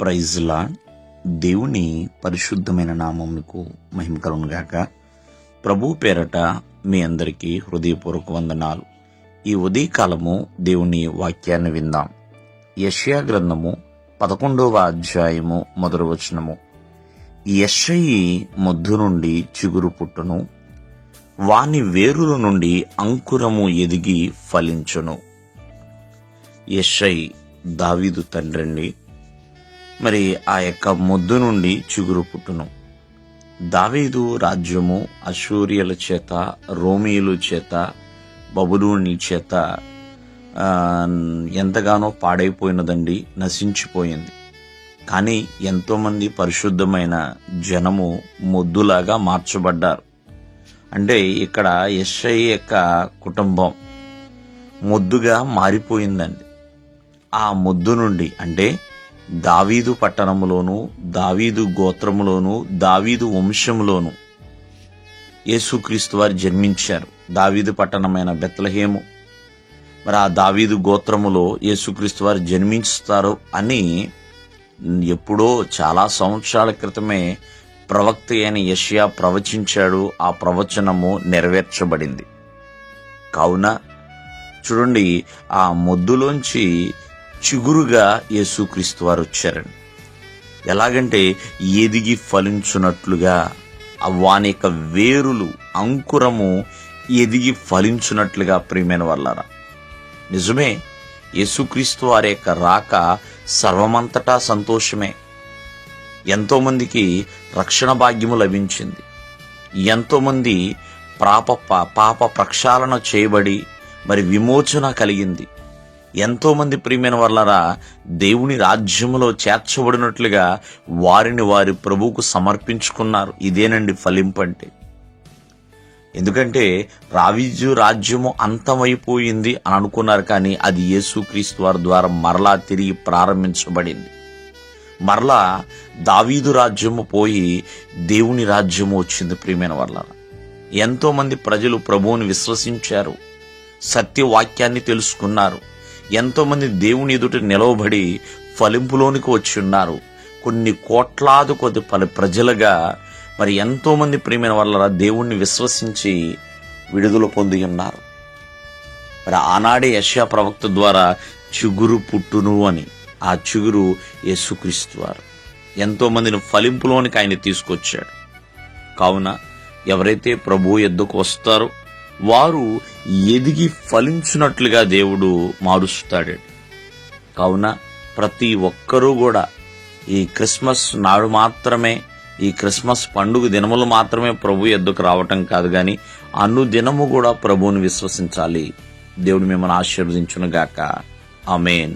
Praise lord. దేవుని పరిశుద్ధమైన నామమునకు మహిమ కలుగునుగాక. ప్రభు పేరట మీ అందరికీ హృదయపూర్వక వందనాలు. ఈ ఉదయకాలము దేవుని వాక్యాన్ని విందాం. యెషయా గ్రంథము 11వ అధ్యాయము మొదటి వచనము. యెషయి మొద్దు నుండి చిగురు పుట్టును, వాని వేరుల నుండి అంకురము ఎదిగి ఫలించును. యెషయి దావీదు తండ్రండి. మరి ఆ యొక్క మొద్దు నుండి చిగురు పుట్టును. దావీదు రాజ్యము అశూరియల చేత, రోమీయుల చేత, బబులోని చేత ఎంతగానో పాడైపోయినదండి, నశించిపోయింది. కానీ ఎంతోమంది పరిశుద్ధమైన జనము మొద్దులాగా మార్చబడ్డారు. అంటే ఇక్కడ యెషయి యొక్క కుటుంబం మొద్దుగా మారిపోయిందండి. ఆ మొద్దు నుండి అంటే దావీదు పట్టణములోను, దావీదు గోత్రములోను, దావీదు వంశములోను యేసుక్రీస్తు వారు జన్మించారు. దావీదు పట్టణమైన బెత్లెహేము, మరి ఆ దావీదు గోత్రములో యేసుక్రీస్తు వారు జన్మించుతారు అని ఎప్పుడో చాలా సంవత్సరాల క్రితమే ప్రవక్త అయిన యెషయా ప్రవచించాడు. ఆ ప్రవచనము నెరవేర్చబడింది. కావున చూడండి, ఆ మొద్దులోంచి చిగురుగా యేసుక్రీస్తు వారు వచ్చారండి. ఎలాగంటే ఎదిగి ఫలించున్నట్లుగా వాని యొక్క వేరులు, అంకురము ఎదిగి ఫలించున్నట్లుగా. ప్రియమైన వాళ్ళారా, నిజమే, యేసుక్రీస్తు వారి యొక్క రాక సర్వమంతటా సంతోషమే. ఎంతోమందికి రక్షణ భాగ్యము లభించింది. ఎంతోమంది పాప ప్రక్షాళన చేయబడి మరి విమోచన కలిగింది. ఎంతోమంది ప్రియమైన వాళ్ళరా దేవుని రాజ్యములో చేర్చబడినట్లుగా వారిని వారి ప్రభువుకు సమర్పించుకున్నారు. ఇదేనండి ఫలింపు అంటే. ఎందుకంటే రాజ్యము అంతమైపోయింది అని అనుకున్నారు, కానీ అది యేసుక్రీస్తు వారి ద్వారా మరలా తిరిగి ప్రారంభించబడింది. మరలా దావీదు రాజ్యము పోయి దేవుని రాజ్యము వచ్చింది. ప్రియమైన వాళ్ళరా, ఎంతోమంది ప్రజలు ప్రభువుని విశ్వసించారు, సత్యవాక్యాన్ని తెలుసుకున్నారు. ఎంతోమంది దేవుని ఎదుట నిలవబడి ఫలింపులోనికి వచ్చి ఉన్నారు. కొన్ని కోట్లాది కొద్ది ప్రజలుగా మరి ఎంతోమంది ప్రియమైన వాళ్ళ దేవుణ్ణి విశ్వసించి విడుదల పొంది ఉన్నారు. మరి ఆనాడే యెషయా ప్రవక్త ద్వారా చిగురు పుట్టును అని, ఆ చిగురు యేసుక్రీస్తు వారు. ఎంతోమందిని ఫలింపులోనికి ఆయన తీసుకొచ్చాడు. కావున ఎవరైతే ప్రభువు యొద్దకు వస్తారో వారు ఎదిగి ఫలించినట్లుగా దేవుడు మారుస్తాడు. కావున ప్రతి ఒక్కరూ కూడా ఈ క్రిస్మస్ నాడు మాత్రమే, ఈ క్రిస్మస్ పండుగ దినములు మాత్రమే ప్రభు యొద్దకు రావటం కాదు, కానీ అనుదినము కూడా ప్రభువుని విశ్వసించాలి. దేవుడు మిమ్మల్ని ఆశీర్వదించును గాక. ఆమేన్.